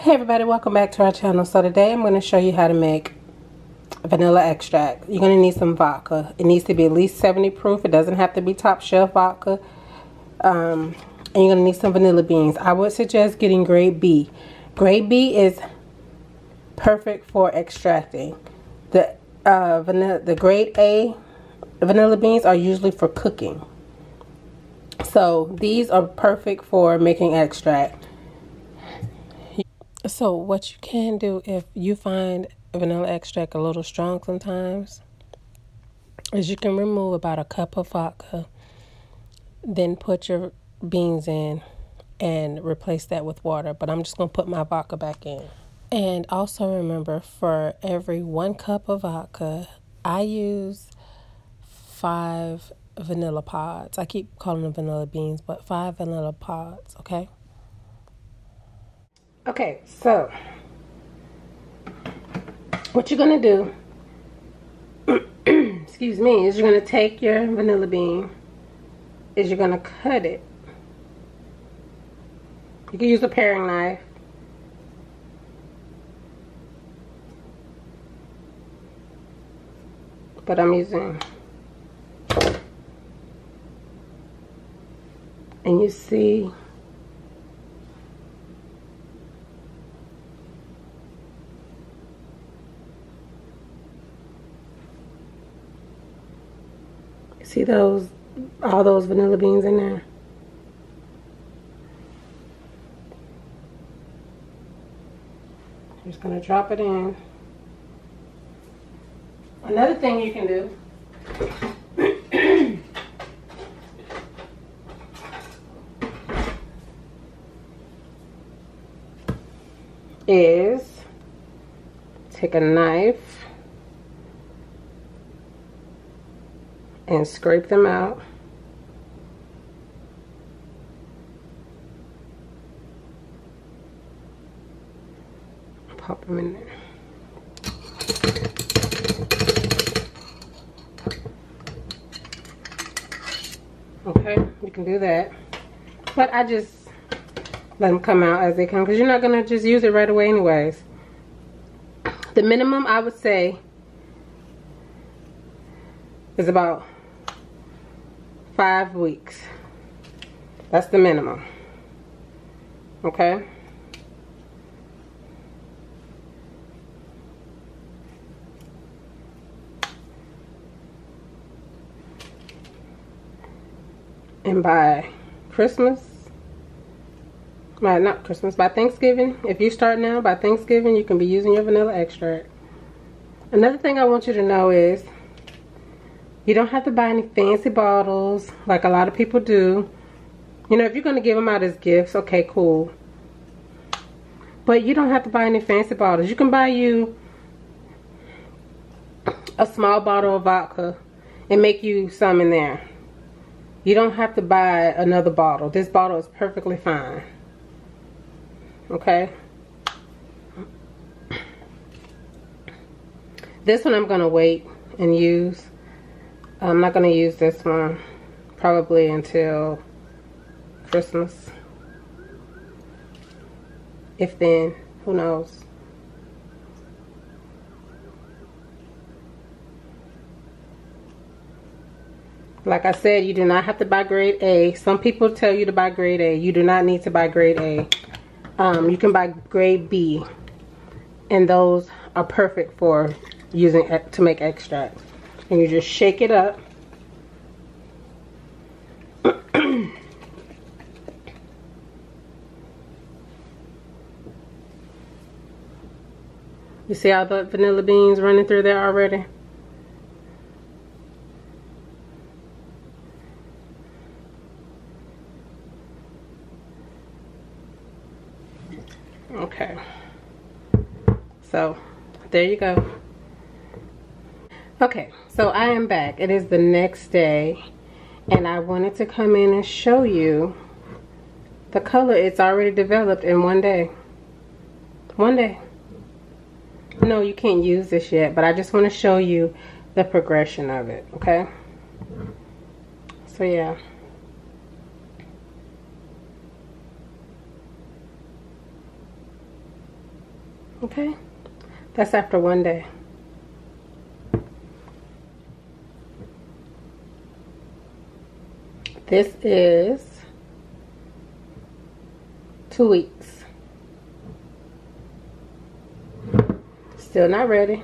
Hey everybody, welcome back to our channel. So today I'm going to show you how to make vanilla extract. You're going to need some vodka. It needs to be at least 70 proof. It doesn't have to be top shelf vodka. And you're going to need some vanilla beans. I would suggest getting grade B. Grade B is perfect for extracting. The grade A vanilla beans are usually for cooking. So these are perfect for making extract. So what you can do if you find vanilla extract a little strong sometimes is you can remove about a cup of vodka, then put your beans in and replace that with water. But I'm just going to put my vodka back in. And also remember, for every 1 cup of vodka, I use 5 vanilla pods. I keep calling them vanilla beans, but 5 vanilla pods, okay? Okay, so what you're going to do, excuse me, is you're going to take your vanilla bean, is you're going to cut it. You can use a paring knife. But I'm using, and you see, those, all those vanilla beans in there? I'm just going to drop it in. Another thing you can do is take a knife and scrape them out. Pop them in there. Okay, you can do that. But I just let them come out as they come, because you're not going to just use it right away anyways. The minimum I would say is about 5 weeks. That's the minimum. Okay? And by Christmas, not Christmas, by Thanksgiving, if you start now, by Thanksgiving you can be using your vanilla extract. Another thing I want you to know is you don't have to buy any fancy bottles like a lot of people do. You know, if you're going to give them out as gifts, okay, cool. But you don't have to buy any fancy bottles. You can buy you a small bottle of vodka and make you some in there. You don't have to buy another bottle. This bottle is perfectly fine. Okay? This one I'm going to wait and use. I'm not going to use this one probably until Christmas. If then, who knows? Like I said, you do not have to buy grade A. Some people tell you to buy grade A. You do not need to buy grade A. You can buy grade B. And those are perfect for using to make extract. And you just shake it up. You see all the vanilla beans running through there already? Okay, so there you go. Okay, so I am back. It is the next day and I wanted to come in and show you the color it's already developed in 1 day. 1 day. No, you can't use this yet, but I just want to show you the progression of it, okay? So yeah. Okay, that's after 1 day. This is 2 weeks. Still not ready.